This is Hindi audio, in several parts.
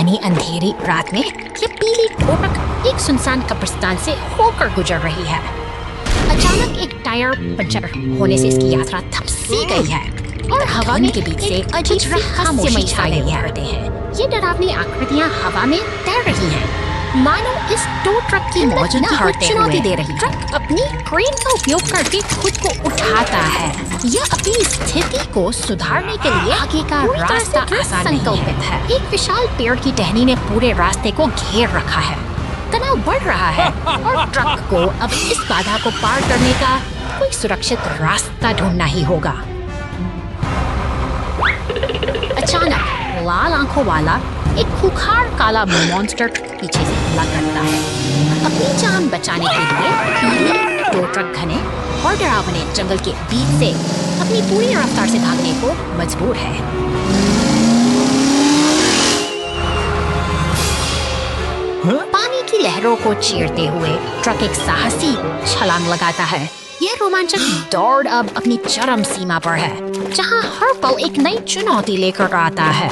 घनी अंधेरी रात में ये पीली ट्रक एक सुनसान कब्रिस्तान से होकर गुजर रही है। अचानक एक टायर पंचर होने से इसकी यात्रा थम सी गई है और हवा में के बीच से अजीब रहस्यमय छाए हुए हैं। ये डरावनी आकृतियां हवा में तैर रही हैं, मानो इस टो ट्रक की मौजूदगी को चुनौती दे रही है। ट्रक अपनी क्रेन का उपयोग करके खुद को उठाता है। यह अपनी स्थिति को सुधारने के लिए आगे का रास्ता आसान संकल्पित है। एक विशाल पेड़ की टहनी ने पूरे रास्ते को घेर रखा है। तनाव बढ़ रहा है और ट्रक को अब इस बाधा को पार करने का कोई सुरक्षित रास्ता ढूंढना ही होगा। अचानक लाल आंखों वाला एक खूंखार काला मॉन्स्टर पीछे से हमला करता है। अपनी जान बचाने के लिए पीले टो ट्रक घने और डरावने जंगल के बीच से अपनी पूरी रफ्तार से भागने को मजबूर है। पानी की लहरों को चीरते हुए ट्रक एक साहसी छलांग लगाता है। यह रोमांचक दौड़ अब अपनी चरम सीमा पर है, जहां हर पल एक नई चुनौती लेकर आता है।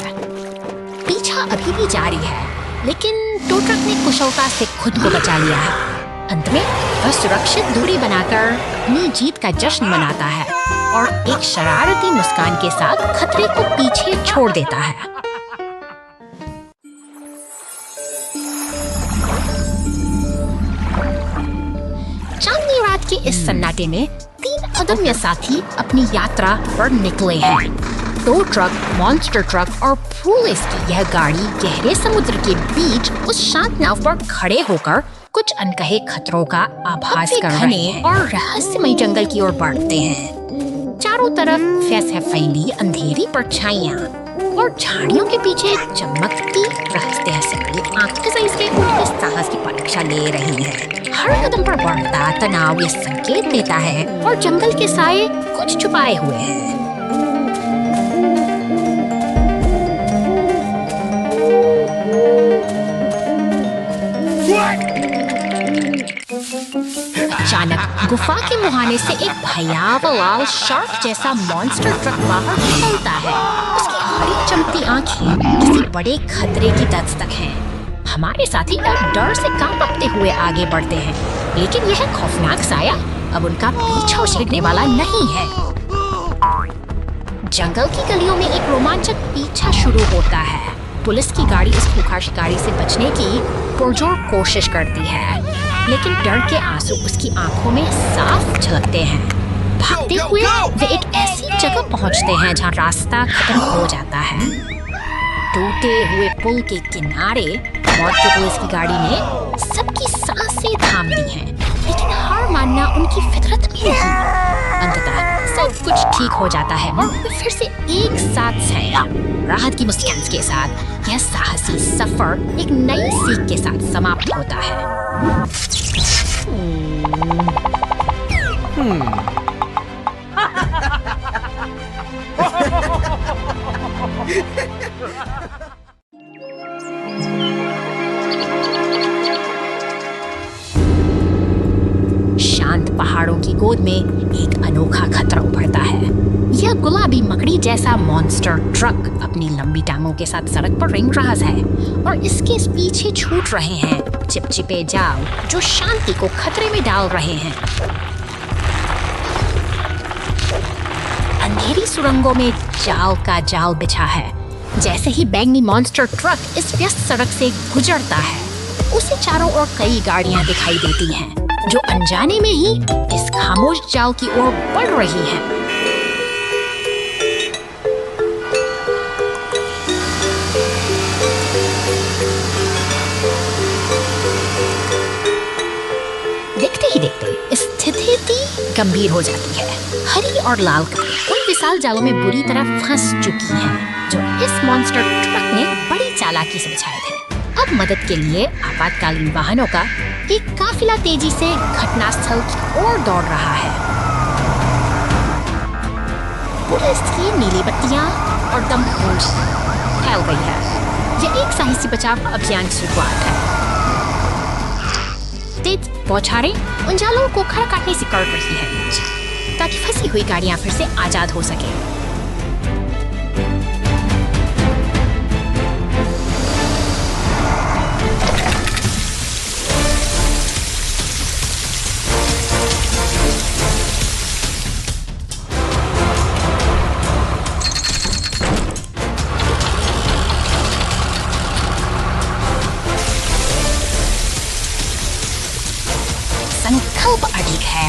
पीछा अभी भी जारी है, लेकिन टो ट्रक ने कुशलता से खुद को बचा लिया है। अंत में वह सुरक्षित दूरी बनाकर अपनी जीत का जश्न मनाता है और एक शरारती मुस्कान के साथ खतरे को पीछे छोड़ देता है। चांदनी रात के इस सन्नाटे में 3 अदम्य साथी अपनी यात्रा पर निकले हैं। टो ट्रक, मॉन्स्टर ट्रक और पुलिस की यह गाड़ी गहरे समुद्र के बीच उस शांत नाव पर खड़े होकर कुछ अनकहे खतरों का आभास कर रहे हैं और रहस्यमय जंगल की ओर बढ़ते हैं। चारों तरफ फैली अंधेरी परछाइयां और झाड़ियों के पीछे चमकती रहस्यमयी आंखें से उनके साहस की परीक्षा ले रही है। हर कदम पर बढ़ता तनाव ये संकेत देता है और जंगल के साए कुछ छुपाए हुए हैं। अचानक गुफा के मुहाने से एक भयावह लाल शार्क जैसा मॉन्स्टर ट्रक बाहर निकलता है। उसकी हरी चमकती आंखें किसी बड़े खतरे की दस्तक हैं। हमारे साथी अब डर से कांपते हुए आगे बढ़ते हैं, लेकिन यह खौफनाक साया अब उनका पीछा छेड़ने वाला नहीं है। जंगल की गलियों में एक रोमांचक पीछा शुरू होता है। पुलिस की गाड़ी उस खूंखार शिकारी से बचने की पुरजोर कोशिश करती है, लेकिन डर के आंसू उसकी आंखों में साफ झलकते हैं। भागते हुए वे एक ऐसी जगह पहुंचते हैं जहां रास्ता खत्म हो जाता है। टूटे हुए पुल के किनारे मौत की पुलिस की गाड़ी ने सबकी सांसें थाम दी हैं, लेकिन हार मानना उनकी फितरत में नहीं। अंततः सब कुछ ठीक हो जाता है और वे फिर से एक साथ हैं। राहत की मुस्कान के साथ यह साहसी सफर एक नई सीख के साथ समाप्त होता है। शांत पहाड़ों की गोद में एक अनोखा खतरा उभरता है। यह गुलाबी मकड़ी जैसा मॉन्स्टर ट्रक अपनी लंबी टांगों के साथ सड़क पर रेंग रहा है और इसके पीछे छूट रहे हैं चिपचिपे जाल जो शांति को खतरे में डाल रहे हैं। अंधेरी सुरंगों में जाल का जाल बिछा है। जैसे ही बैंगनी मॉन्स्टर ट्रक इस व्यस्त सड़क से गुजरता है, उसे चारों ओर कई गाड़ियां दिखाई देती हैं, जो अनजाने में ही इस खामोश जाल की ओर बढ़ रही हैं। देखते ही देखते स्थिति गंभीर हो जाती है। हरी और लाल गाड़ियां उन विशाल जालों में बुरी तरह फंस चुकी हैं, जो इस मॉन्स्टर ट्रक ने बड़ी चालाकी से बिछाए थे। अब मदद के लिए आपातकालीन वाहनों का एक काफिला तेजी से घटनास्थल की ओर दौड़ रहा है। पुलिस की नीली बत्तियां और दमकल फैल गई है। यह एक साहसी बचाव अभियान की शुरुआत है। तेज बौछारें उन जालों को खड़ा काटने से कर रही है, ताकि फंसी हुई गाड़ियां फिर से आजाद हो सके।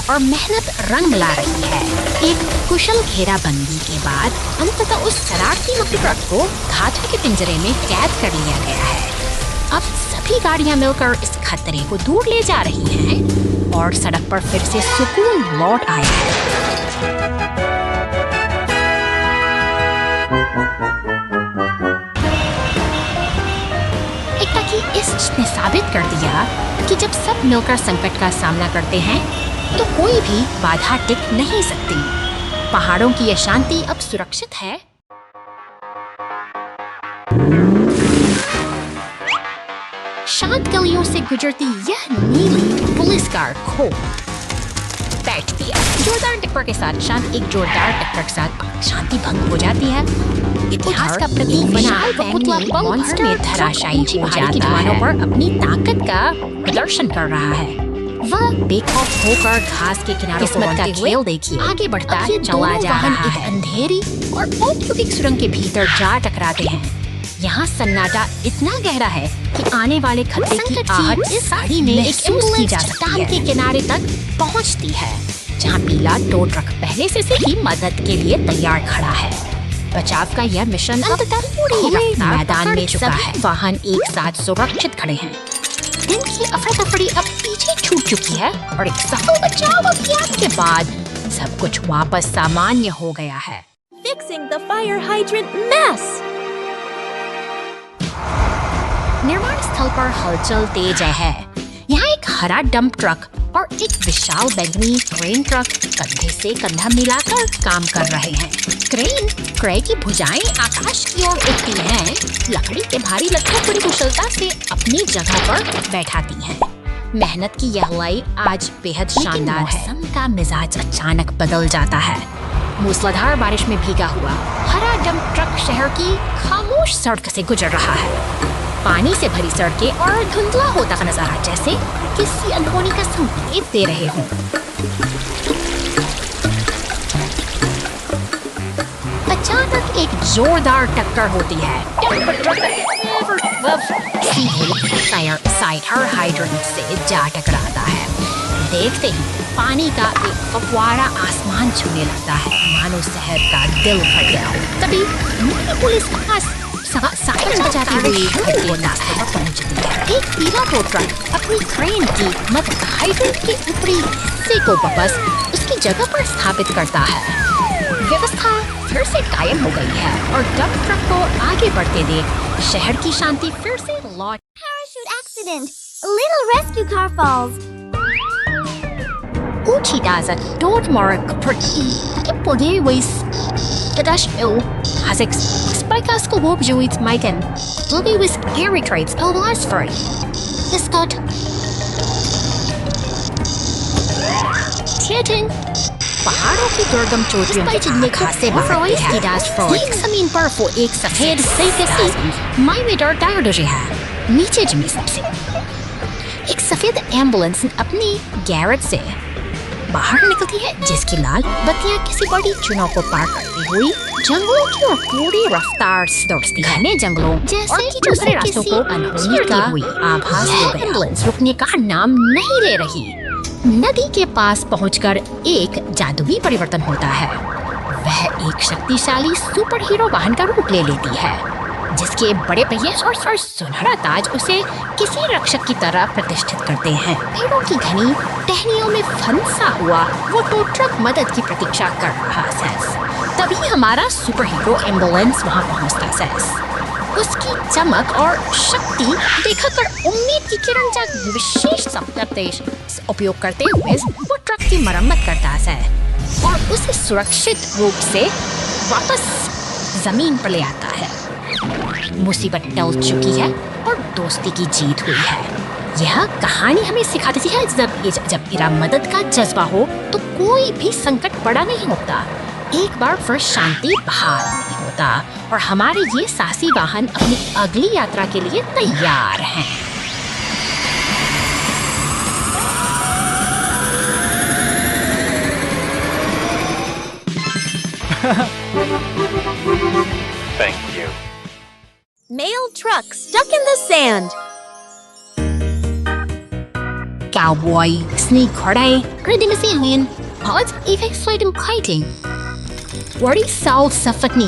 और मेहनत रंग ला रही है। एक कुशल घेराबंदी के बाद अंततः उस शरारती मक्खी ट्रक को धातु के पिंजरे में कैद कर लिया गया है। अब सभी गाड़ियां मिलकर इस खतरे को दूर ले जा रही हैं और सड़क पर फिर से सुकून लौट आया है। इसने साबित कर दिया कि जब सब मिलकर संकट का सामना करते हैं तो कोई भी बाधा टिक नहीं सकती। पहाड़ों की यह शांति अब सुरक्षित है। शांत गलियों से गुजरती यह नीली पुलिस कार खो बैठती है। जोरदार टक्कर के साथ शांत एक जोरदार टक्कर के साथ शांति भंग हो जाती है। इतिहास का प्रतीक बना मॉन्स्टर में धराशायी हो जाता है पर अपनी ताकत का प्रदर्शन कर रहा है। वह बेखौफ होकर घास के किनारे किस्मत का खेल देखिए आगे बढ़ता चला जा रहा है। अंधेरी और औद्योगिक सुरंग के भीतर जा टकराते हैं। यहाँ सन्नाटा इतना गहरा है कि आने वाले खतरे की आहट इस साड़ी में एक की जा सकती है। के किनारे तक पहुँचती है जहाँ पीला टो ट्रक पहले से ही मदद के लिए तैयार खड़ा है। बचाव का यह मिशन अंततः पूरे मैदान में चुका है। वाहन एक साथ सुरक्षित खड़े हैं। दिन की अफरा तफरी अब पीछे छूट चुकी है और एक सफल बचाव अभियान के बाद सब कुछ वापस सामान्य हो गया है। Fixing the fire hydrant mess. निर्माण स्थल पर हलचल तेज है। यहाँ एक हरा डंप ट्रक और एक विशाल बैंगनी क्रेन ट्रक कंधे से कंधा मिलाकर काम कर रहे हैं। क्रेन की भुजाएं आकाश की ओर उठती हैं, लकड़ी के भारी लट्ठों बड़ी कुशलता से अपनी जगह पर बैठाती हैं। मेहनत की यह लाई आज बेहद शानदार है। मौसम का मिजाज अचानक बदल जाता है। मूसलाधार बारिश में भीगा हुआ हरा डंप ट्रक शहर की खामोश सड़क से गुजर रहा है। पानी से भरी सड़कें और धुंधला होता का नजारा जैसे किसी अनहोनी का संकेत दे रहे हों। अचानक एक जोरदार टक्कर होती है। साइड हाइड्रेंट से जा टकराता है। देखते ही पानी का एक फव्वारा आसमान छूने लगता है, मानो शहर का दिल फट गया हो। तभी पुलिस के पास साइरन बजाती हुई रास्ते पर पहुंचती है। एक पीला टो ट्रक अपनी क्रेन की मदद हाइड्रेंट के ऊपरी हिस्से को वापस उसकी जगह पर स्थापित करता है। व्यवस्था फिर से कायम हो गई है और डंप ट्रक को आगे बढ़ते देख शहर की शांति फिर से लौट। Parachute accident. A little rescue car falls. Uchidaza dort mark Portuguese Tadash Hasex Spikas Kolobjuit Maiken Louis Erythrates Elasfrey Scott Tietin पहाड़ों की दुर्गम चोटियों के खासे एक जमीन पर वो एक सफेद माइवेडर डायरोडोजी है। नीचे जमी सबसे एक सफेद एम्बुलेंस अपनी गैरेज से बाहर निकलती है जिसकी लाल बत्तियां किसी बड़ी चुनाव को पार करती हुई जंगलों की ओर पूरी रफ्तार से दौड़ती है। घने जंगलों जैसे कि दूसरे रास्तों को अनहोनी का हुई आभास हो गया। एम्बुलेंस रुकने का नाम नहीं ले रही। नदी के पास पहुंचकर एक जादुई परिवर्तन होता है। वह एक शक्तिशाली सुपर हीरो वाहन का रूप ले लेती है जिसके बड़े पहिए और सुनहरा ताज उसे किसी रक्षक की तरह प्रतिष्ठित करते हैं। पेड़ों की घनी टहनियों में फंसा हुआ वो टो ट्रक मदद की प्रतीक्षा कर रहा है। तभी हमारा सुपर हीरो एम्बुलेंस वहां पहुंचता है। उसकी चमक और शक्ति देखकर उम्मीद की किरण का विशेष संदेश उपयोग करते हुए वो ट्रक की मरम्मत करता है और उसे सुरक्षित रूप से वापस जमीन पर ले आता है। मुसीबत टल चुकी है और दोस्ती की जीत हुई है। यह कहानी हमें सिखाती है जब इरा मदद का जज्बा हो तो कोई भी संकट बड़ा नहीं होता। एक बार फिर शांति बहाल नहीं होता और हमारे ये साहसी वाहन अपनी अगली यात्रा के लिए तैयार हैं। Thank you. Mail truck stuck in the sand. cowboy, sneakhoray, reading alien, odds effects sliding kiting. Wordy South Suffolkni,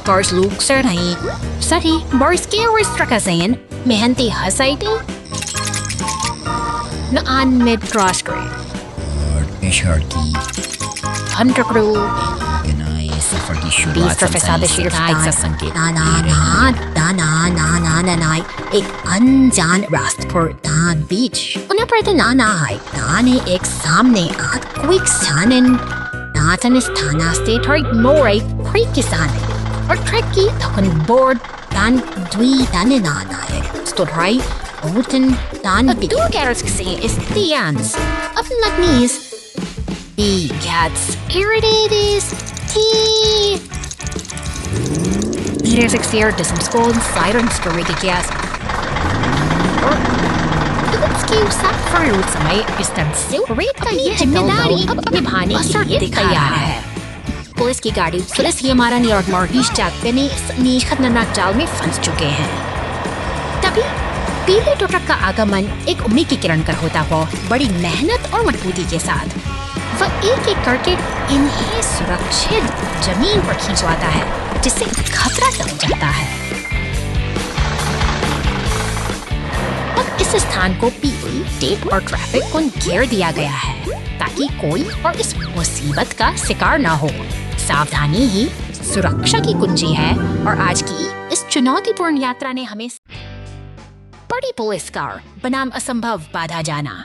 cars look certainly, Sati, Boris Garris Trakazayan, Mehanti Hasaiting. Naan mid cross grade. Sharky. Hunter crew. Ganay sa pag-issue Beef professade sheer sa sa sangkit. nanay ek anjan Rastpur Dan Beach. Una पर nanay nane ek samne at quick sanin natan isthana state or more creek kisane or trekki takon board dan dwi dan nanay stood right Oten dan beach. Two carrots kasi is Tians. Up not knees. The cats. Here it is. Tea. Leaders exterior to some scolding sirens to Ricky Gas. Or let's give some fruit sa may distanse. Rate ka ये जिम्मेदारी अब निभाने की तैयार है. पुलिस की गाड़ी पुलिस ही हमारा न्यूयॉर्क मॉर्गेज चेक पे नहीं खतरनाक जाल में फंस चुके हैं. तभी पीले टो ट्रक का आगमन एक उम्मीद की किरण कर होता हुआ बड़ी मेहनत और मजबूती के साथ वह एक एक करके इन्हें सुरक्षित जमीन पर खींचवाता है जिससे खतरा टल जाता है. अब इस स्थान को पीली टेप और ट्रैफिक को घेर दिया गया है ताकि कोई और इस मुसीबत का शिकार ना हो. सावधानी ही सुरक्षा की कुंजी है और आज की इस चुनौतीपूर्ण यात्रा ने हमें बड़ी पुलिस कार बनाम असंभव बाधा जाना.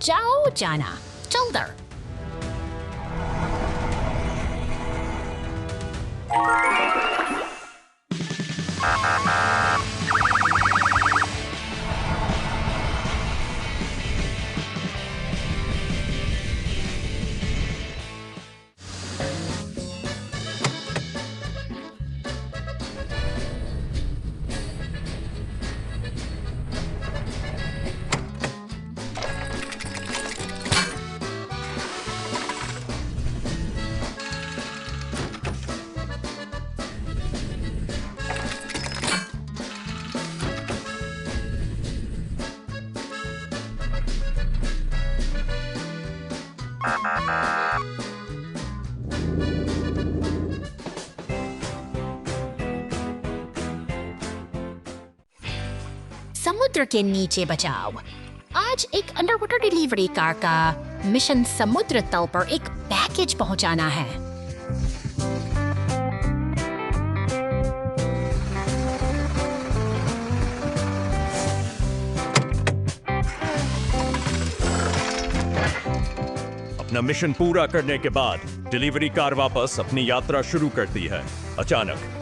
जाओ जाना चलदर. समुद्र के नीचे बचाव. आज एक अंडरवाटर डिलीवरी कार का मिशन समुद्र तल पर एक पैकेज पहुंचाना है. अपना मिशन पूरा करने के बाद डिलीवरी कार वापस अपनी यात्रा शुरू करती है. अचानक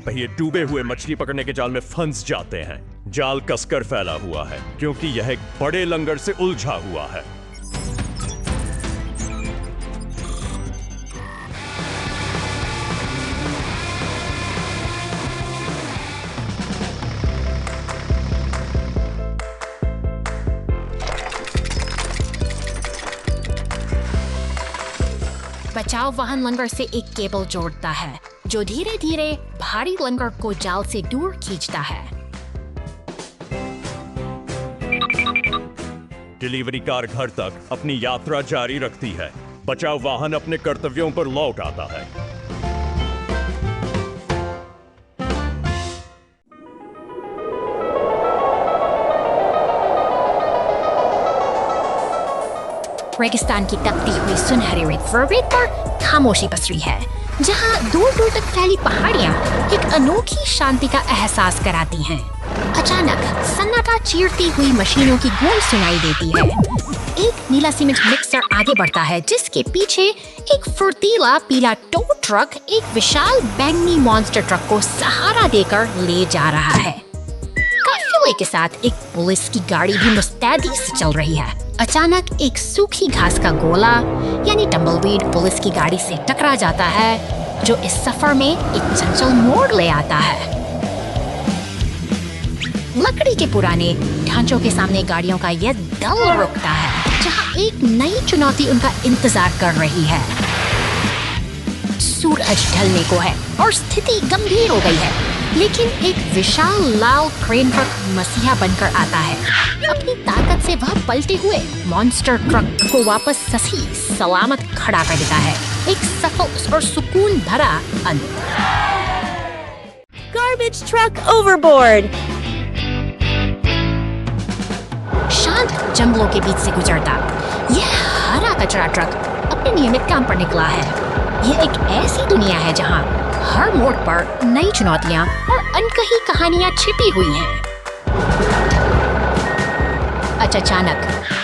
पहिए डूबे हुए मछली पकड़ने के जाल में फंस जाते हैं. जाल कसकर फैला हुआ है क्योंकि यह एक बड़े लंगर से उलझा हुआ है. बचाव वाहन लंगर से एक केबल जोड़ता है जो धीरे धीरे भारी लंगर को जाल से दूर खींचता है. डिलीवरी कार घर तक अपनी यात्रा जारी रखती है. बचाव वाहन अपने कर्तव्यों पर लौट आता है. रेगिस्तान की तपती हुई सुनहरी रेत पर खामोशी पसरी है जहां दूर दूर तक फैली पहाड़ियां एक अनोखी शांति का एहसास कराती हैं. अचानक सन्नाटा चीरती हुई मशीनों की गूंज सुनाई देती है। एक नीला सीमेंट मिक्सर आगे बढ़ता है जिसके पीछे एक फुर्तीला पीला टो ट्रक एक विशाल बैंगनी मॉन्स्टर ट्रक को सहारा देकर ले जा रहा है। काफिले के साथ एक पुलिस की गाड़ी भी मुस्तैदी से चल रही है। अचानक एक सूखी घास का गोला यानी टम्बलवीड पुलिस की गाड़ी से टकरा जाता है, जो इस सफर में एक चंचल मोड़ ले आता है। लकड़ी के पुराने ढांचों के सामने गाड़ियों का यह दल रुकता है, जहां एक नई चुनौती उनका इंतजार कर रही है। सूरज ढलने को है और स्थिति गंभीर हो गई है, लेकिन एक विशाल लाल क्रेन ट्रक मसीहा बनकर आता है। अपनी ताकत से वह पलटे हुए मॉन्स्टर ट्रक को वापस सही सलामत खड़ा कर देता है। एक सफल और सुकून भरा अंत। Garbage truck overboard. शांत जंगलों के बीच से गुजरता यह हरा कचरा ट्रक अपने नियमित काम पर निकला है। यह एक ऐसी दुनिया है जहां हर मोड़ पर नई चुनौतियां और अनकही कहानियां छिपी हुई हैं। अचानक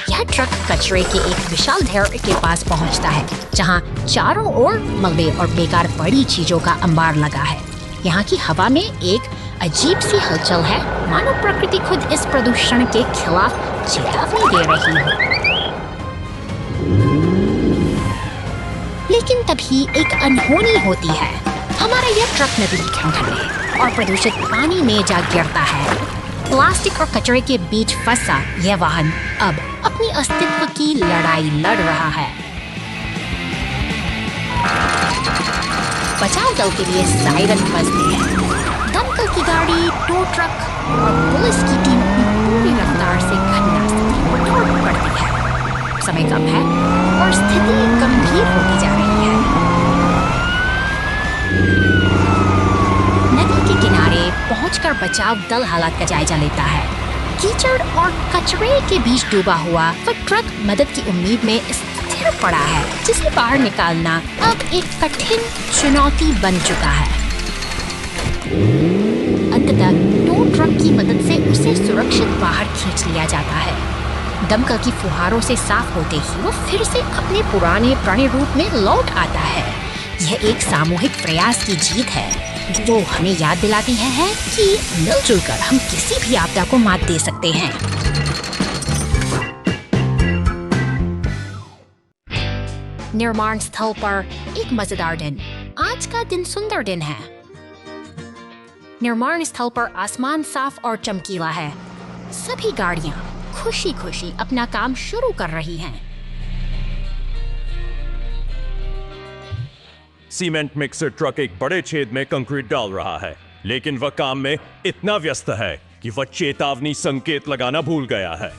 यह ट्रक कचरे के एक विशाल ढेर के पास पहुंचता है, जहां चारों ओर मलबे और बेकार पड़ी चीजों का अंबार लगा है। यहाँ की हवा में एक अजीब सी हलचल है, मानो प्रकृति खुद इस प्रदूषण के खिलाफ चेतावनी दे रही हो। लेकिन तभी एक अनहोनी होती है। हमारा यह ट्रक नदी के किनारे और प्रदूषित पानी में जा गिरता है। प्लास्टिक और कचरे के बीच फंसा यह वाहन अब अपनी अस्तित्व की लड़ाई लड़ रहा है। बचाव दल के लिए सायरन बजते हैं। दमकल की गाड़ी, टो ट्रक और पुलिस की टीम अपनी पूरी रफ्तार से घटना स्थल पर दौड़ पड़ती है। समय कम है और स्थिति गंभीर होती जा रही है। नदी के किनारे पहुंचकर बचाव दल हालात का जायजा लेता है। कीचड़ और कचरे के बीच डूबा हुआ वह ट्रक मदद की उम्मीद में स्थिर पड़ा है, जिसे बाहर निकालना अब एक कठिन चुनौती बन चुका है। अंततः टो ट्रक की मदद से उसे सुरक्षित बाहर खींच लिया जाता है। दमकल की फुहारों से साफ होते ही वो फिर से अपने पुराने प्राणी रूप में लौट आता है। यह एक सामूहिक प्रयास की जीत है, जो हमें याद दिलाती है कि मिलजुल कर हम किसी भी आपदा को मात दे सकते हैं। निर्माण स्थल पर एक मजेदार दिन। आज का दिन सुंदर दिन है। निर्माण स्थल पर आसमान साफ और चमकीला है। सभी गाड़ियां खुशी खुशी अपना काम शुरू कर रही हैं। सीमेंट मिक्सर ट्रक एक बड़े छेद में कंक्रीट डाल रहा है, लेकिन वह काम में इतना व्यस्त है कि वह चेतावनी संकेत लगाना भूल गया है।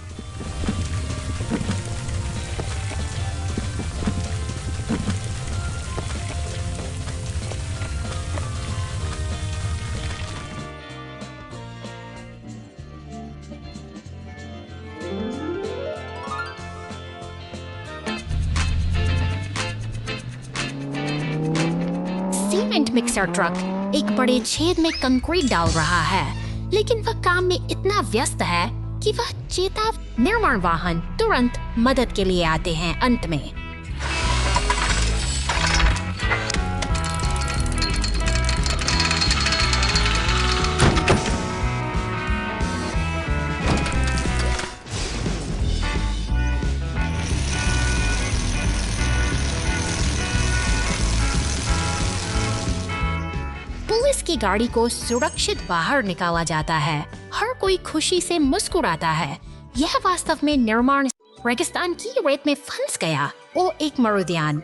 सीमेंट मिक्सर ट्रक एक बड़े छेद में कंक्रीट डाल रहा है, लेकिन वह काम में इतना व्यस्त है कि वह निर्माण वाहन तुरंत मदद के लिए आते हैं। अंत में पुलिस की गाड़ी को सुरक्षित बाहर निकाला जाता है। हर कोई खुशी से मुस्कुराता है। यह वास्तव में निर्माण रेगिस्तान की रेत में फंस गया। वो एक मरुद्यान।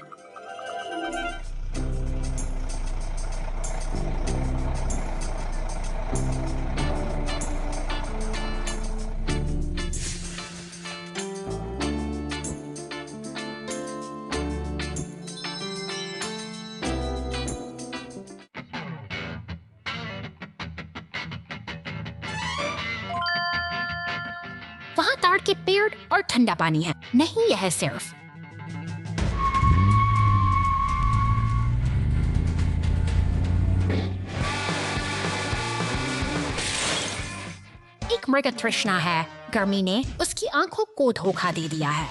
वहाँ ताड़ के पेड़ और ठंडा पानी है। नहीं, यह सिर्फ एक मृग तृष्णा है, गर्मी ने उसकी आंखों को धोखा दे दिया है।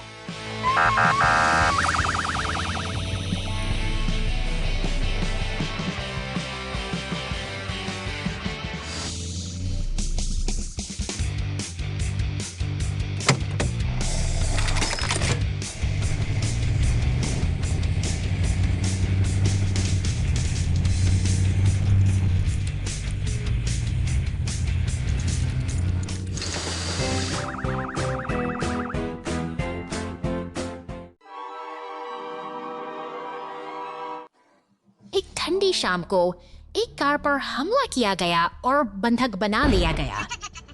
एक ठंडी शाम को एक कार पर हमला किया गया और बंधक बना लिया गया।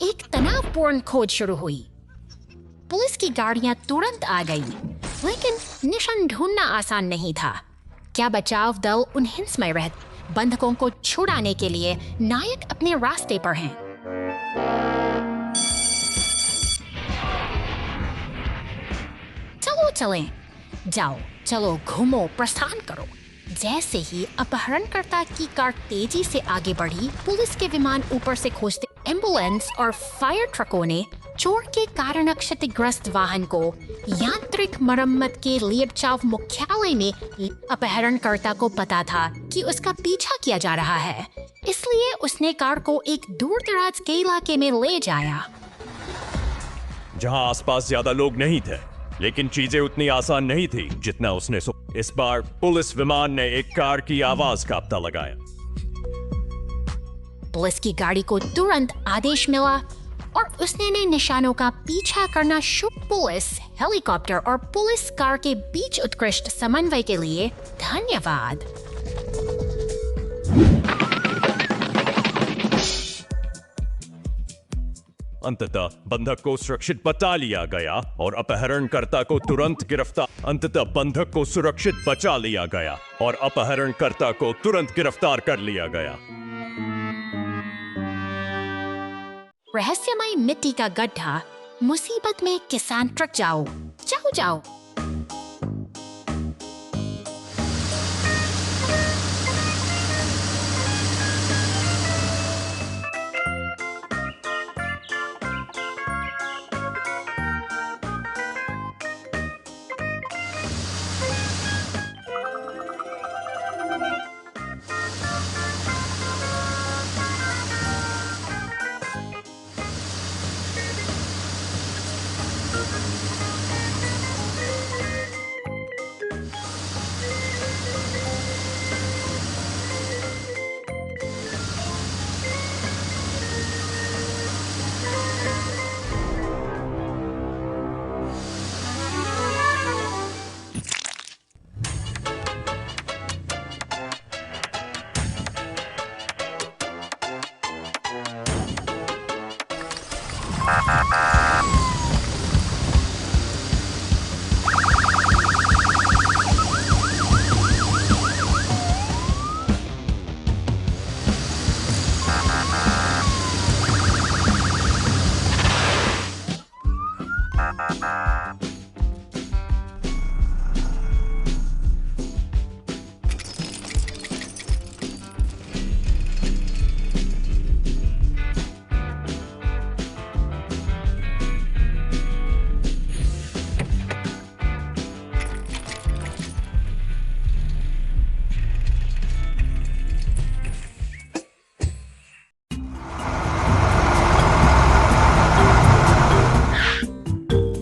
एक तनावपूर्ण खोज शुरू हुई। पुलिस की गाड़ियां तुरंत आ गईं, लेकिन निशान ढूंढना आसान नहीं था। क्या बचाव दल उन हिंसमय बंधकों को छुड़ाने के लिए नायक अपने रास्ते पर हैं? चलो चलें, जाओ, चलो घूमो, प्रस्थान करो। जैसे ही अपहरणकर्ता की कार तेजी से आगे बढ़ी, पुलिस के विमान ऊपर से खोजते एम्बुलेंस और फायर ट्रकों ने चोर के कारण क्षतिग्रस्त वाहन को यांत्रिक मरम्मत के लिए बचाव मुख्यालय में। अपहरणकर्ता को पता था कि उसका पीछा किया जा रहा है, इसलिए उसने कार को एक दूर-दराज के इलाके में ले जाया, जहां आसपास ज्यादा लोग नहीं थे। लेकिन चीजें उतनी आसान नहीं थी जितना उसने इस बार पुलिस विमान ने एक कार की आवाज का पता लगाया। पुलिस की गाड़ी को तुरंत आदेश मिला और उसने निशानों का पीछा करना शुरू। पुलिस हेलीकॉप्टर और पुलिस कार के बीच उत्कृष्ट समन्वय के लिए धन्यवाद। अंततः बंधक को सुरक्षित बचा लिया गया और अपहरणकर्ता को तुरंत गिरफ्तार कर लिया गया। रहस्यमय मिट्टी का गड्ढा, मुसीबत में किसान ट्रक। जाओ जाओ जाओ।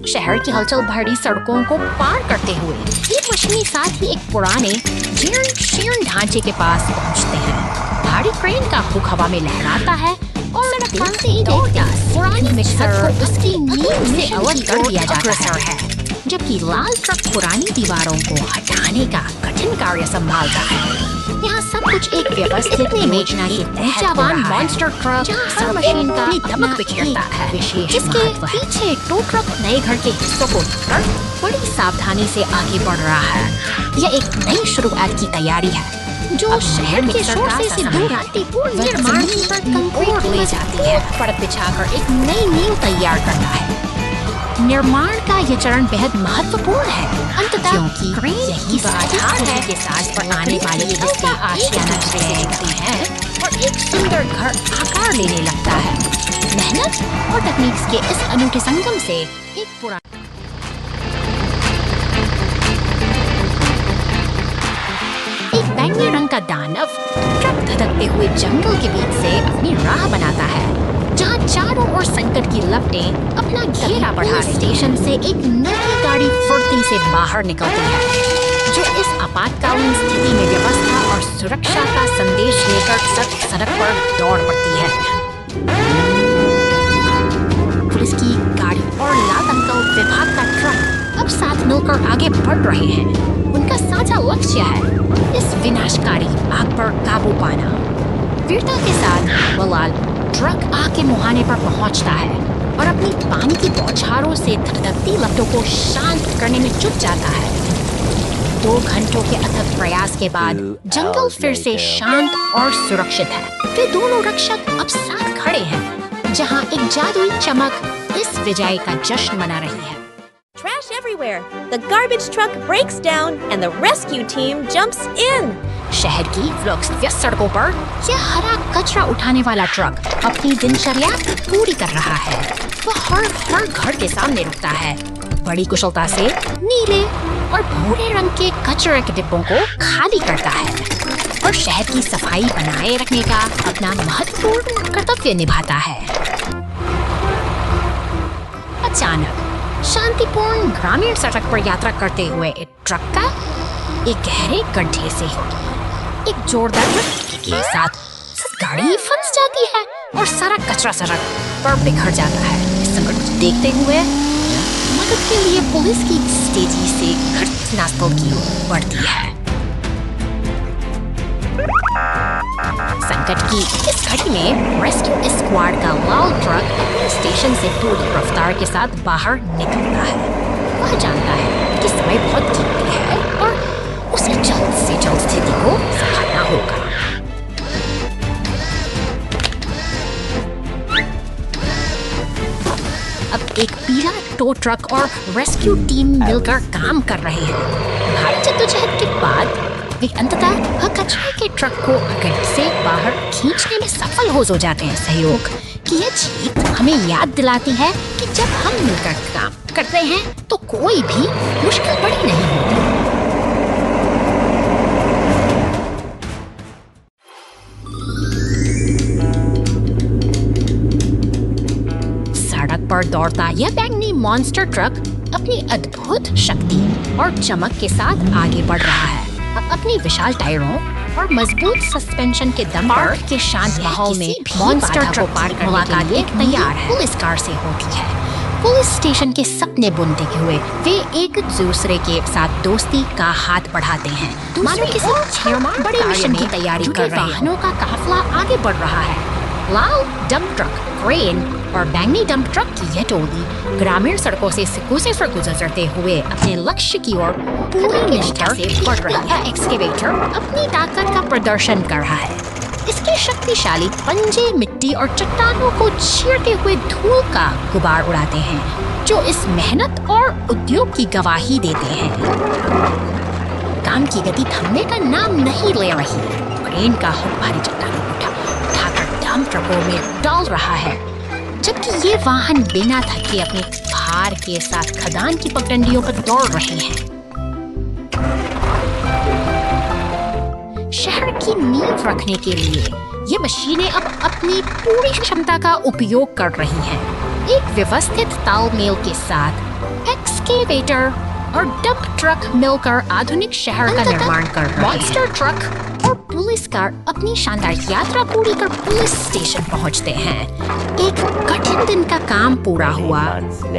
शहर की हलचल भरी सड़कों को पार करते हुए एक मशीनी साथ ही एक पुराने जीर्ण ढांचे के पास पहुंचते हैं। भारी क्रेन का हुक हवा में लहराता है और देखते ही देखते पुरानी मिक्सर को उसकी नींव से अलग कर दिया जाता है, जबकि लाल ट्रक पुरानी दीवारों को हटाने का कठिन कार्य संभालता है। यहाँ सब कुछ एक व्यवस्थित योजना के ऊर्जावान मॉन्स्टर ट्रक हर मशीन का दमक बिखेरता है, जिसके पीछे टो ट्रक नए घर के हिस्सों को उठाकर बड़ी सावधानी से आगे बढ़ रहा है। यह एक नई शुरुआत की तैयारी है जो शहर के शोर से दूर शांतिपूर्ण निर्माण पर कंक्रीट ले जाती है, परत बिछाकर एक नई नींव तैयार करता है। निर्माण का यह चरण बेहद महत्वपूर्ण है, अंततः क्रेन यही आधार है के साथ पर आने वाले हिस्से आशियाना से जुड़ते हैं और एक सुंदर घर आकार लेने लगता है। मेहनत और तकनीक्स के इस अनूठे संगम से एक पुराना एक बैंगनी रंग का दानव ट्रक धधकते हुए जंगल के बीच से अपनी राह बनाता है, जहां चारों ओर संकट की लपटें अपना घेरा बढ़ा स्टेशन से एक नई गाड़ी फुर्ती से बाहर निकलती है, जो इस आपातकालीन स्थिति में व्यवस्था और सुरक्षा का संदेश लेकर सड़क पर दौड़ पड़ती है। पुलिस की गाड़ी और लाल अंकल विभाग का ट्रक अब साथ मिलकर आगे बढ़ रहे हैं। उनका साझा लक्ष्य है इस विनाशकारी आग पर काबू पाना। वीरता के साथ बलाल ट्रक आग के मुहाने पर पहुंचता है और अपनी पानी की बौछारों से धधकती लपटों को शांत करने में जुट जाता है। 2 घंटों के अथक प्रयास के बाद जंगल फिर से शांत और सुरक्षित है। वे दोनों रक्षक अब साथ खड़े हैं, जहां एक जादुई चमक इस विजय का जश्न मना रही है। Trash everywhere. The garbage truck breaks down and the rescue team jumps in. शहर की व्यस्त सड़कों पर यह हरा कचरा उठाने वाला ट्रक अपनी दिनचर्या पूरी कर रहा है। वह हर घर के सामने रुकता है, बड़ी कुशलता से नीले और भूरे रंग के कचरे के डिब्बों को खाली करता है और शहर की सफाई बनाए रखने का अपना महत्वपूर्ण कर्तव्य निभाता है। अचानक शांतिपूर्ण ग्रामीण सड़क पर यात्रा करते हुए एक ट्रक का एक गहरे गड्ढे से एक जोरदार धक्के के साथ गाड़ी फंस जाती है और सारा कचरा सड़क पर बिखर जाता है। इस संकट को देखते हुए मदद के लिए पुलिस की तेजी से घटनास्थल की ओर बढ़ती है। संकट की इस घड़ी में रेस्क्यू स्क्वाड का लाल ट्रक स्टेशन से पूरी रफ्तार के साथ बाहर निकलता है। वह जानता है कि समय बहुत कीमती है और उसे जल्द से जल्द स्थिति को संभालना होगा। अब एक पीला टो ट्रक और रेस्क्यू टीम मिलकर काम कर रहे हैं। भारी जद्दोजहद के बाद वे अंततः कचरे के ट्रक को गड्ढे से बाहर खींचने में सफल हो जाते हैं। सहयोग की यह जीत हमें याद दिलाती है कि जब हम मिलकर काम करते हैं तो कोई भी मुश्किल बड़ी नहीं होती। सड़क पर दौड़ता यह बैंगनी मॉन्स्टर ट्रक अपनी अद्भुत शक्ति और चमक के साथ आगे बढ़ रहा है। अपनी विशाल टायरों और मजबूत सस्पेंशन के दम पर के शांत माहौल में मॉन्स्टर ट्रक पार करने के लिए तैयार है। पुलिस कार से होती है। पुलिस स्टेशन के सपने बुनते हुए वे एक दूसरे के साथ दोस्ती का हाथ बढ़ाते हैं, मानो किसी बड़े मिशन की तैयारी कर रहे वाहनों का काफिला आगे बढ़ रहा है। लाल डंप ट्रक, क्रेन और बैंगनी डंप ट्रक की यह टोली ग्रामीण सड़कों से गुजरते हुए अपने लक्ष्य की ओर पूरी निष्ठा से बढ़ रही है। एक्सकेवेटर अपनी ताकत का प्रदर्शन कर रहा है। इसके शक्तिशाली पंजे मिट्टी और चट्टानों को चीरते हुए धूल का गुबार उड़ाते हैं, जो इस मेहनत और उद्योग की गवाही देते हैं। काम की गति थमने का नाम नहीं ले रही। क्रेन का हुक भारी चट्टानों को उठाकर डंप ट्रकों में डाल रहा है, जबकि ये वाहन बिना थके अपने भार के साथ खदान की पगडंडियों पर दौड़ रहे हैं। शहर की नींव रखने के लिए ये मशीनें अब अपनी पूरी क्षमता का उपयोग कर रही हैं। एक व्यवस्थित तालमेल के साथ एक्सकेवेटर और डंप ट्रक मिलकर आधुनिक शहर का निर्माण कर रहे हैं। मॉन्स्टर ट्रक और पुलिस कार अपनी शानदार यात्रा पूरी कर पुलिस स्टेशन पहुंचते हैं। एक कठिन दिन का काम पूरा हुआ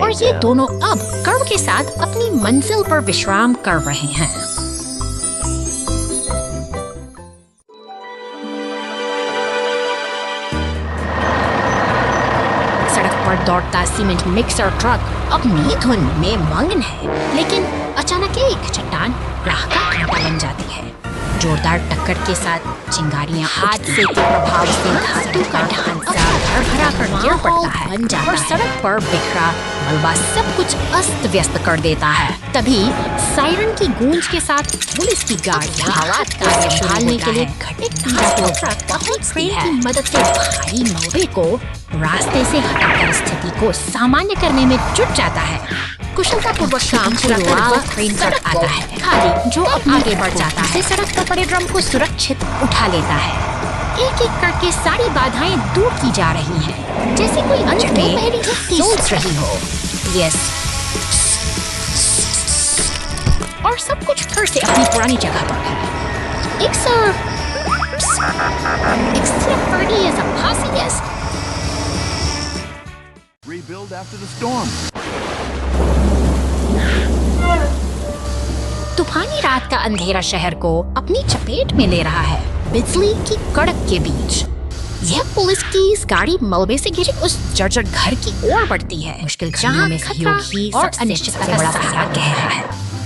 और ये दोनों अब गर्व के साथ अपनी मंजिल पर विश्राम कर रहे हैं। दौड़ता सीमेंट मिक्सर ट्रक अपनी धुन में मगन है, लेकिन अचानक एक चट्टान राह का कांटा बन जाती है। जोरदार टक्कर के साथ चिंगारियां हादसे के प्रभाव से धातु का ढांचा भरभरा कर गिर पड़ता है और सड़क पर बिखरा मलबा सब कुछ अस्त व्यस्त कर देता है। तभी सायरन की गूंज के साथ पुलिस की गाड़ी हालात कार्य संभालने के लिए घटना को अपनी क्रेन की मदद से भारी मलबे को रास्ते से हटाकर स्थिति को सामान्य करने में जुट जाता है। कुशलतापूर्वक काम पूरा कर वह क्रेन पर आता है खाली जो अब आगे बढ़ जाता है। सड़क पर पड़े ड्रम को सुरक्षित उठा लेता है। एक एक करके सारी बाधाएं दूर की जा रही हैं, जैसे कोई अंत सोच रही हो। यस, और सब कुछ फिर से अपनी पुरानी जगह पर है। एक सिर्फ party is a posse, yes. Rebuild after the storm. तूफानी रात का अंधेरा शहर को अपनी चपेट में ले रहा है, बिजली की कड़क के बीच। यह पुलिस की इस गाड़ी मलबे से घिरे उस जर्जर घर की ओर बढ़ती है, मुश्किल जहां में खतरा और अनिश्चितता का बड़ा सहारा गहरा है।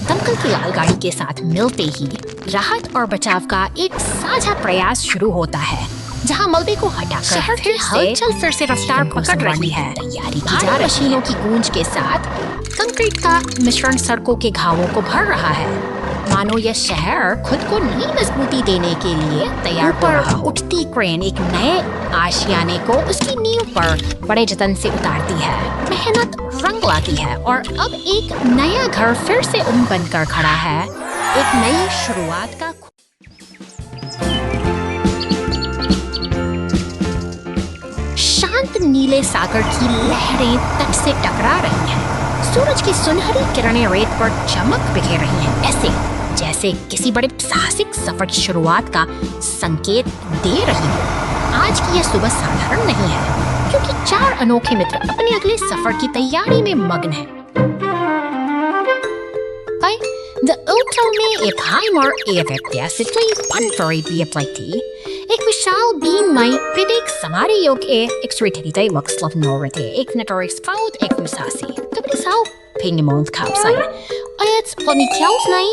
दमकल की लाल गाड़ी के साथ मिलते ही राहत और बचाव का एक साझा प्रयास शुरू होता है, जहां मलबे को हटाकर शहर की हलचल फिर से रफ्तार पकड़ रही है। तैयारी की जा मशीनों की गूंज के साथ कंक्रीट का मिश्रण सड़कों के घावों को भर रहा है, मानो यह शहर खुद को नई मजबूती देने के लिए तैयार हो रहा हो। उठती क्रेन एक नए आशियाने को उसकी नींव पर बड़े जतन से उतारती है। मेहनत रंग लाती है और अब एक नया घर फिर से बनकर खड़ा है, एक नई शुरुआत का। शांत नीले सागर की लहरें तट से टकरा रही हैं। सूरज की सुनहरी किरणें रेत पर चमक बिखेर रही हैं, ऐसे जैसे किसी बड़े साहसिक सफर की शुरुआत का संकेत दे रही हो। आज की यह सुबह साधारण नहीं है, क्योंकि 4 अनोखे मित्र अपने अगले सफर की तैयारी में मग्न हैं। De auto में एक हाइमर EF-60 panfari-biaplati, एक विशाल बीममय पिदिक samari yok extritite luxlov norite, एक notorious fout, एक misasi. Kabrisaw, pinimons kapsay. Ayat planikels nai,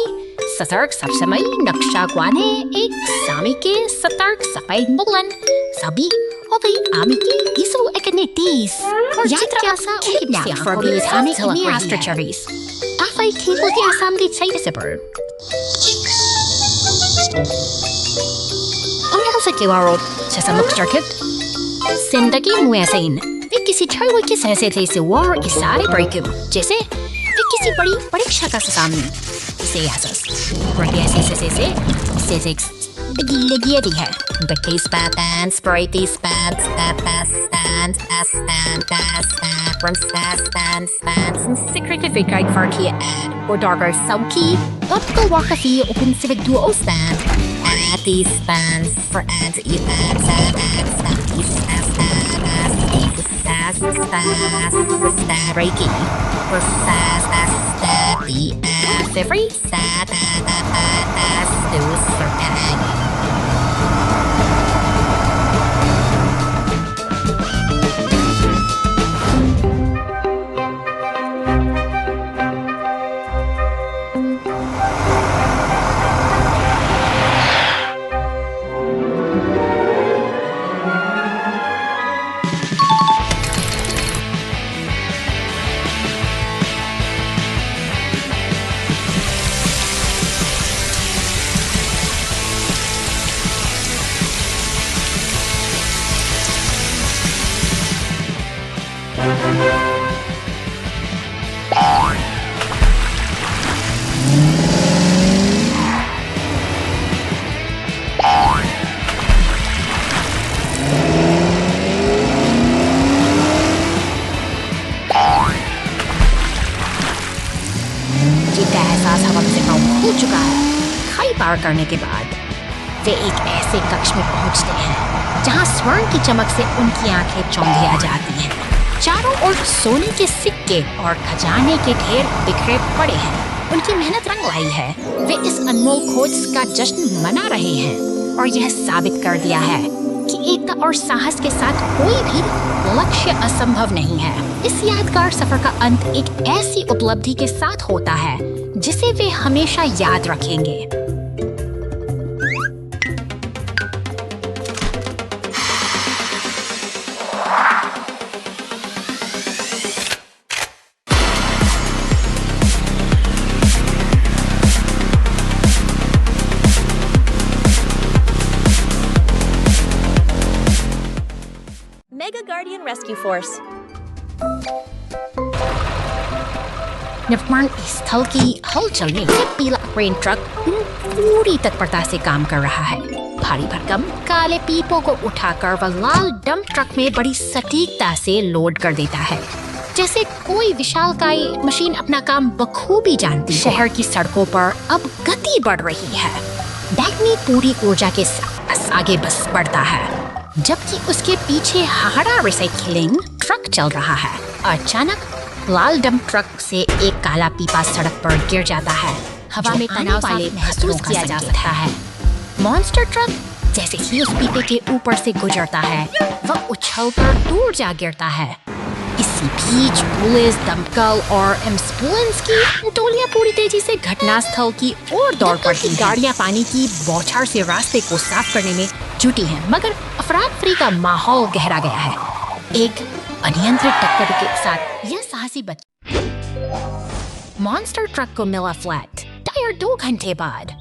satark sapsamay, nakshagwane, एक sami के satark sapay bulan, sabi, obi ami के iso ekanitis. Yatra sa kidnap for the atomic neostracharis. Afay kilo di asam di chay disappear. से किवारो जैसा लुक्सटर किट जिंदगी मुआसिन वे किसी छड़वे के सहसे थे से वार इशारे ब्रेक जैसे वे किसी बड़ी परीक्षा का सामने से यासस रगेसी से लगी है the case patterns bright these pads stands from stands secretive guide for key ad or darker sauki optical wakafi open civic duo stand at these stands for anti-events Reiki for every पार करने के बाद वे एक ऐसे कक्ष में पहुंचते हैं जहां स्वर्ण की चमक से उनकी आंखें चौंधिया जाती हैं। चारों ओर सोने के सिक्के और खजाने के ढेर बिखरे पड़े हैं। उनकी मेहनत रंग लाई है। वे इस अनमोल खोज का जश्न मना रहे हैं और यह साबित कर दिया है कि एकता और साहस के साथ कोई भी लक्ष्य असंभव नहीं है। इस यादगार सफर का अंत एक ऐसी उपलब्धि के साथ होता है जिसे वे हमेशा याद रखेंगे। rescue force. निर्माण स्थल की हलचल में ये पीला क्रेन ट्रक पूरी तत्परता से काम कर रहा है। भारी भरकम काले पीपों को उठाकर वह लाल डंप ट्रक में बड़ी सटीकता से लोड कर देता है, जैसे कोई विशालकाय मशीन अपना काम बखूबी जानती है। शहर की सड़कों पर अब गति बढ़ रही है। बैगनी पूरी ऊर्जा के साथ आगे बस बढ़ता है, जबकि उसके पीछे हाड़ा रिसाइकलिंग ट्रक चल रहा है। अचानक लाल डंप ट्रक से एक काला पीपा सड़क पर गिर जाता है। हवा में तनाव वाले महसूस किया जा सकता है। मॉन्स्टर ट्रक जैसे ही उस पीपे के ऊपर से गुजरता है, वह उछलकर दूर जा गिरता है। इसी बीच पुलिस, दमकल और एम्बुलेंस की टोलियां पूरी तेजी से घटनास्थल की ओर दौड़ पड़ती। गाड़ियां पानी की बौछार से रास्ते को साफ करने में जुटी हैं, मगर अफरा-तफरी का माहौल गहरा गया है। एक अनियंत्रित टक्कर के साथ यह साहसी मॉन्स्टर ट्रक को मिला फ्लैट टायर 2 घंटे बाद।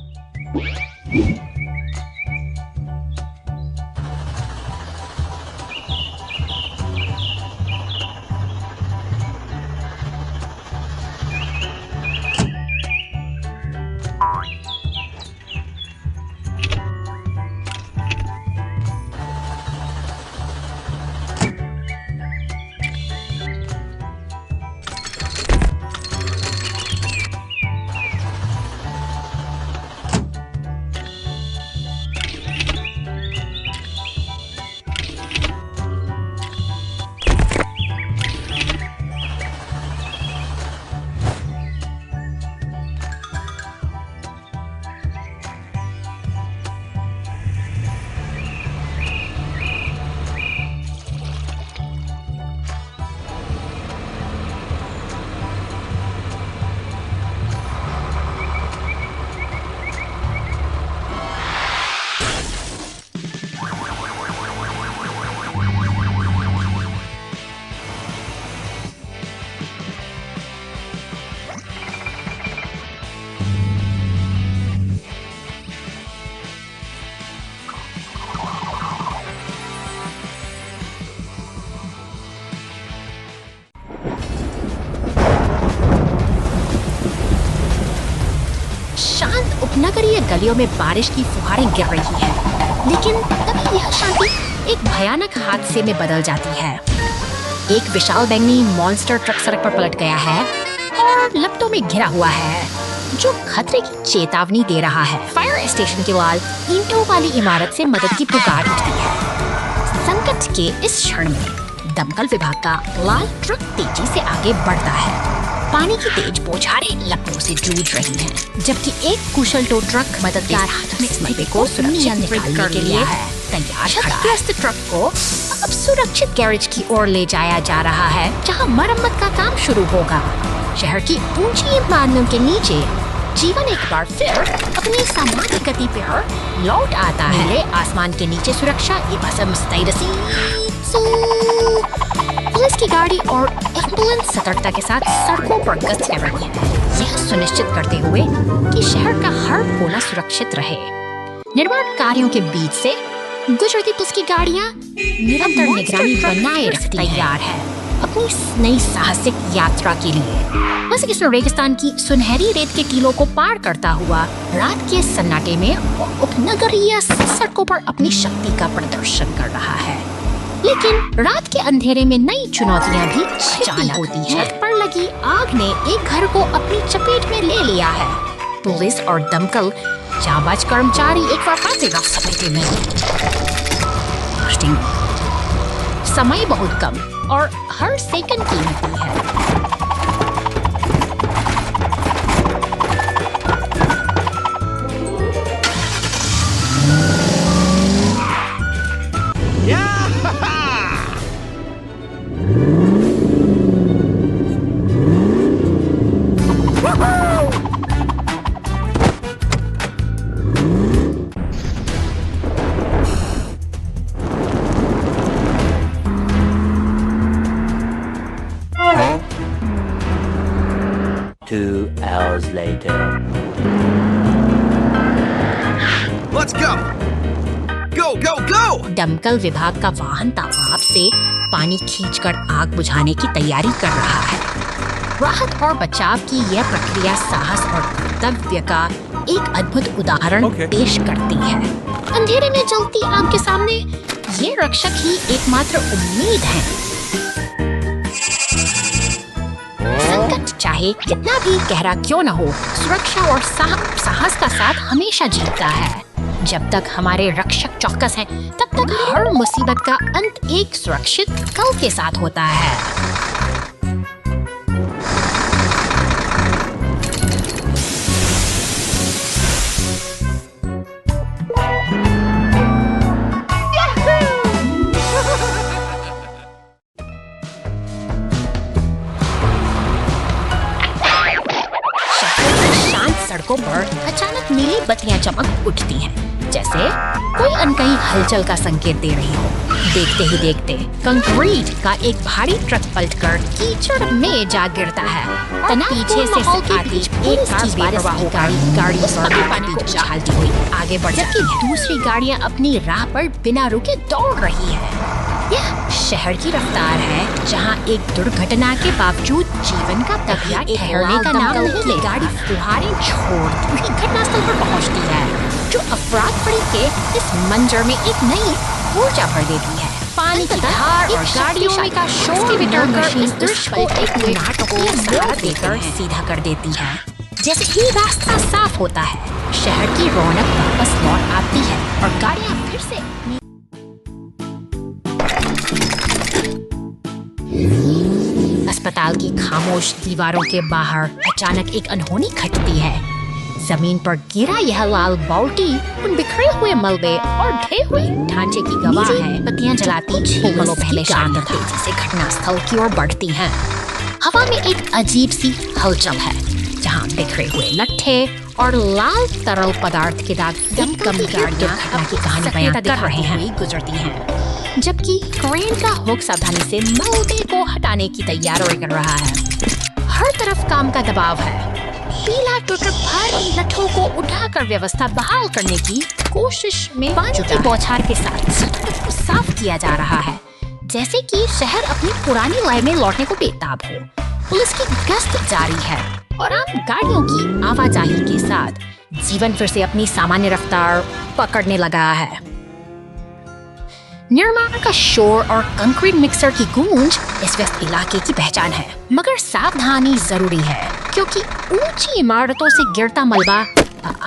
शांत उपनगरीय गलियों में बारिश की फुहारें गिर रही है, लेकिन तभी यह शांति एक भयानक हादसे में बदल जाती है। एक विशाल बैंगनी मॉन्स्टर ट्रक सड़क पर पलट गया है और लपटों में घिरा हुआ है, जो खतरे की चेतावनी दे रहा है। फायर स्टेशन के वाल ईंटों वाली इमारत से मदद की पुकार उठती है। संकट के इस क्षण में दमकल विभाग का लाल ट्रक तेजी से आगे बढ़ता है। पानी की तेज बौछारें लपटों से जूझ रही हैं, जबकि एक कुशल टो ट्रक मददगार हाथों में स्मृति को सुरक्षित निकालने के लिए है तैयार खड़ा है। ट्रक को अब सुरक्षित गैरेज की ओर ले जाया जा रहा है, जहां मरम्मत का काम शुरू होगा। शहर की ऊंची इमारतों के नीचे जीवन एक बार फिर अपनी सामान्य गति पर लौट आता है। आसमान के नीचे सुरक्षा पुलिस की गाड़ी और एम्बुलेंस सतर्कता के साथ सड़कों पर गश्त कर रही है, यह सुनिश्चित करते हुए कि शहर का हर कोना सुरक्षित रहे। निर्माण कार्यों के बीच से गुजरती पुलिस की गाड़ियां निरंतर निगरानी बनाए रखती तैयार है अपनी नई साहसिक यात्रा के लिए। बस इस रेगिस्तान की सुनहरी रेत के टीलों को पार करता हुआ रात के सन्नाटे में उपनगरीय सड़कों पर अपनी शक्ति का प्रदर्शन कर रहा है। लेकिन रात के अंधेरे में नई चुनौतियां भी छिपी होती हैं। छत पर लगी आग ने एक घर को अपनी चपेट में ले लिया है। पुलिस और दमकल जाबाज कर्मचारी एक बार फिर से समेटे में। समय बहुत कम और हर सेकंड कीमती है। later. Let's go! Go, go, go! दमकल विभाग का वाहन तालाब से पानी खींचकर आग बुझाने की तैयारी कर रहा है। राहत और बचाव की यह प्रक्रिया साहस और कर्तव्य का एक अद्भुत उदाहरण पेश करती है। अंधेरे में जलती आग के सामने ये रक्षक ही एकमात्र उम्मीद है। संकट चाहे कितना भी गहरा क्यों न हो, सुरक्षा और साहस का साथ हमेशा जीतता है। जब तक हमारे रक्षक चौकस हैं, तब तक हर मुसीबत का अंत एक सुरक्षित कल के साथ होता है। सड़कों पर अचानक नीली बत्तियां चमक उठती हैं, जैसे कोई अनकही हलचल का संकेत दे रही हो। देखते ही देखते कंक्रीट का एक भारी ट्रक पलटकर कीचड़ में जा गिरता है। पीछे से आती एक गाड़ी पानी को उछालती हुई आगे बढ़ जाती है। दूसरी गाड़ियां अपनी राह पर बिना रुके दौड़ रही है। यह शहर की रफ्तार है, जहां एक दुर्घटना के बावजूद जीवन का तकिया ठहरने का नाम नहीं ले। गाड़ी फुहारें छोड़ती हुई घटनास्थल पर पहुंचती है, जो अफरात फरी के इस मंजर में एक नई ऊर्जा भर देती है। पानी की धार और गाड़ियों का शोर मिटाकर इस दृश्य को एक नाटकीय सहारा देकर सीधा कर देती है। जैसे ही रास्ता साफ होता है, शहर की रौनक वापस लौट आती है और गाड़ियां फिर से अस्पताल की खामोश दीवारों के बाहर अचानक एक अनहोनी घटती है। जमीन पर गिरा यह लाल बाल्टी उन बिखरे हुए मलबे और ढहे हुए ढांचे की गवाह है। बत्तियां जलाती पलों पहले शांत तेजी से घटनास्थल की ओर बढ़ती हैं। हवा में एक अजीब सी हलचल है, जहां बिखरे हुए लट्ठे और लाल तरल पदार्थ के दाग कमी गाड़ियां घटना की कहानी बयां कर रहे हैं गुजरती हैं, जबकि क्रेन का हुक सावधानी से मलबे को हटाने की तैयारी कर रहा है। हर तरफ काम का दबाव है। पीला टुकड़ा भारी लट्ठों को उठाकर व्यवस्था बहाल करने की कोशिश में पानी की बौछार के साथ सड़क को साफ किया जा रहा है, जैसे कि शहर अपनी पुरानी लय में लौटने को बेताब हो। पुलिस की गश्त जारी है और आम गाड़ियों की आवाजाही के साथ जीवन फिर से अपनी सामान्य रफ्तार पकड़ने लगा है। निर्माण का शोर और कंक्रीट मिक्सर की गूंज इस व्यस्त इलाके की पहचान है, मगर सावधानी जरूरी है, क्योंकि ऊंची इमारतों से गिरता मलबा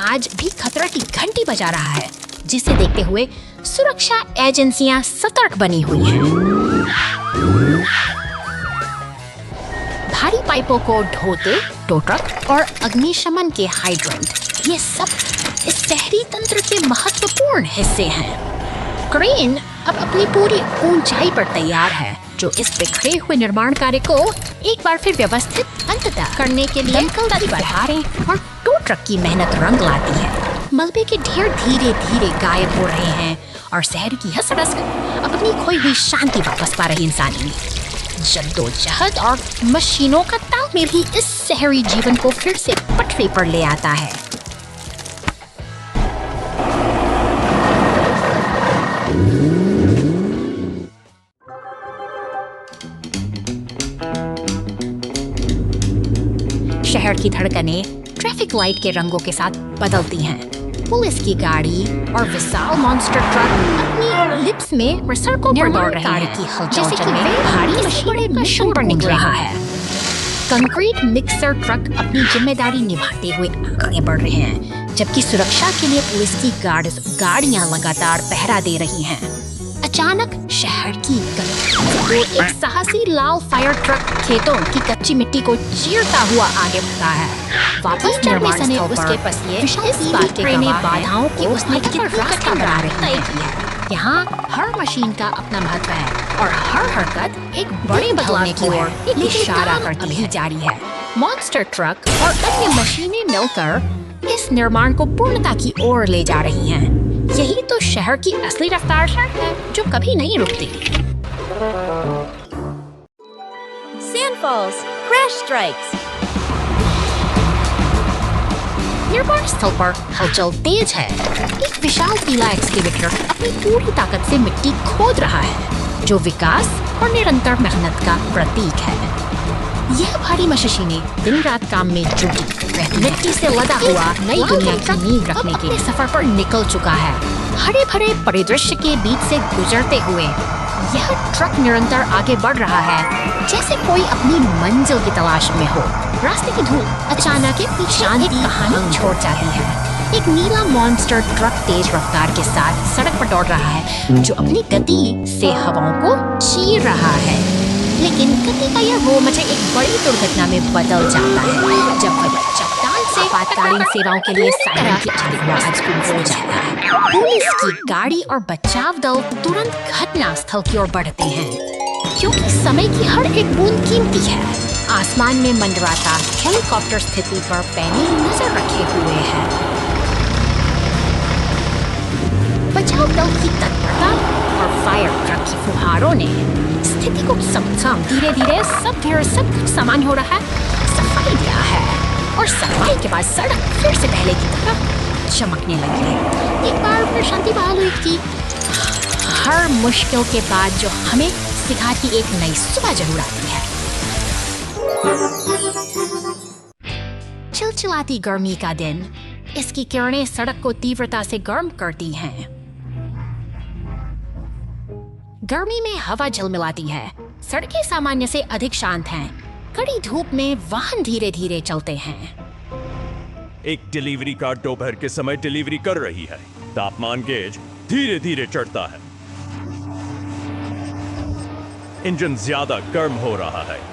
आज भी खतरा की घंटी बजा रहा है, जिसे देखते हुए सुरक्षा एजेंसियां सतर्क बनी हुई हैं। भारी पाइपों को ढोते टो ट्रक और अग्निशमन के हाइड्रेंट, ये सब इस शहरी तंत्र के महत्वपूर्ण हिस्से हैं। क्रेन अब अपनी पूरी ऊंचाई पर तैयार है, जो इस बिखरे हुए निर्माण कार्य को एक बार फिर व्यवस्थित अंततः करने के लिए बहारें और टो ट्रक की मेहनत रंग लाती है। मलबे के ढेर धीरे धीरे गायब हो रहे हैं और शहर की हंस-रस अपनी खोई हुई शांति वापस पा रही इंसानी जद्दोजहद और मशीनों का तालमेल ही इस शहरी जीवन को फिर से पटरी पर ले आता है। शहर की धड़कनें ट्रैफिक लाइट के रंगों के साथ बदलती हैं। पुलिस की गाड़ी और विशाल मॉन्स्टर ट्रक अपनी लिप्स में सड़कों पर दौड़ रहे हैं, जैसे कि भारी मशीनों का शोर निकल रहा है। कंक्रीट मिक्सर ट्रक अपनी जिम्मेदारी निभाते हुए आगे बढ़ रहे हैं, जबकि सुरक्षा के लिए पुलिस की गाड़ियां लगातार पहरा दे रही हैं। अचानक शहर की एक साहसी लाल फायर ट्रक खेतों की कच्ची मिट्टी को चीरता हुआ आगे बढ़ता है। वापस चढ़ने से उसके पसीने इस बात के बाधाओं की उसने कितना रास्ता बना रही है। यहाँ हर मशीन का अपना महत्व है और हर हरकत एक बड़े बदलाव की ओर इशारा करती ही जारी है। मॉन्स्टर ट्रक और अन्य मशीनें मिलकर इस निर्माण को पूर्णता की ओर ले जा रही हैं। यही तो शहर की असली रफ्तार है, जो कभी नहीं रुकती। Sand falls, crash strikes. निर्माण स्थल पर हलचल तेज है। एक विशाल पीला एक्सकेवेटर अपनी पूरी ताकत से मिट्टी खोद रहा है। जो विकास और निरंतर मेहनत का प्रतीक है। यह भारी मशीनें दिन रात काम में जुटी मिट्टी से लदा हुआ नई दुनिया की नींव रखने के लिए सफर पर निकल चुका है। हरे भरे परिदृश्य के बीच से गुजरते हुए यह ट्रक निरंतर आगे बढ़ रहा है, जैसे कोई अपनी मंजिल की तलाश में हो। रास्ते की धूप अचानक एक शांति कहानी छोड़ जाती है। एक नीला मॉन्स्टर ट्रक तेज रफ्तार के साथ सड़क पर दौड़ रहा है, जो अपनी गति से हवाओं को चीर रहा है। लेकिन गति का यह वो मुझे एक बड़ी दुर्घटना में बदल जाता है, जब वह चट्टान से आपातकालीन सेवाओं के लिए सायरन की आवाज गूंज जाता है। पुलिस की गाड़ी और बचाव दल तुरंत घटना स्थल की ओर बढ़ते हैं, क्योंकि समय की हर एक बूंद कीमती है। आसमान में मंडराता हेलीकॉप्टर स्थिति पर पैनी नजर रखे हुए है। बचाव दल की तत्परता और फायर ट्रक की फुहारों ने स्थिति को समझा। धीरे धीरे सब कुछ सामान्य हो रहा है। सफाई दिया है और सफाई के बाद सड़क फिर से पहले की तरह चमकने लगी है। एक बार फिर शांति बहाल हुई थी। हर मुश्किल के बाद जो हमें सिखाती एक नई सुबह जरूर आती है। चिलचिलाती गर्मी का दिन, इसकी किरणें सड़क को तीव्रता से गर्म करती हैं। गर्मी में हवा झिलमिलाती है। सड़कें सामान्य से अधिक शांत हैं। कड़ी धूप में वाहन धीरे धीरे चलते हैं। एक डिलीवरी कार दोपहर के समय डिलीवरी कर रही है। तापमान गेज धीरे धीरे चढ़ता है। इंजन ज्यादा गर्म हो रहा है।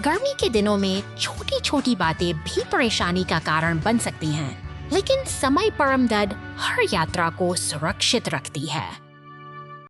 गर्मी के दिनों में छोटी छोटी बातें भी परेशानी का कारण बन सकती हैं, लेकिन समय परमदद हर यात्रा को सुरक्षित रखती है।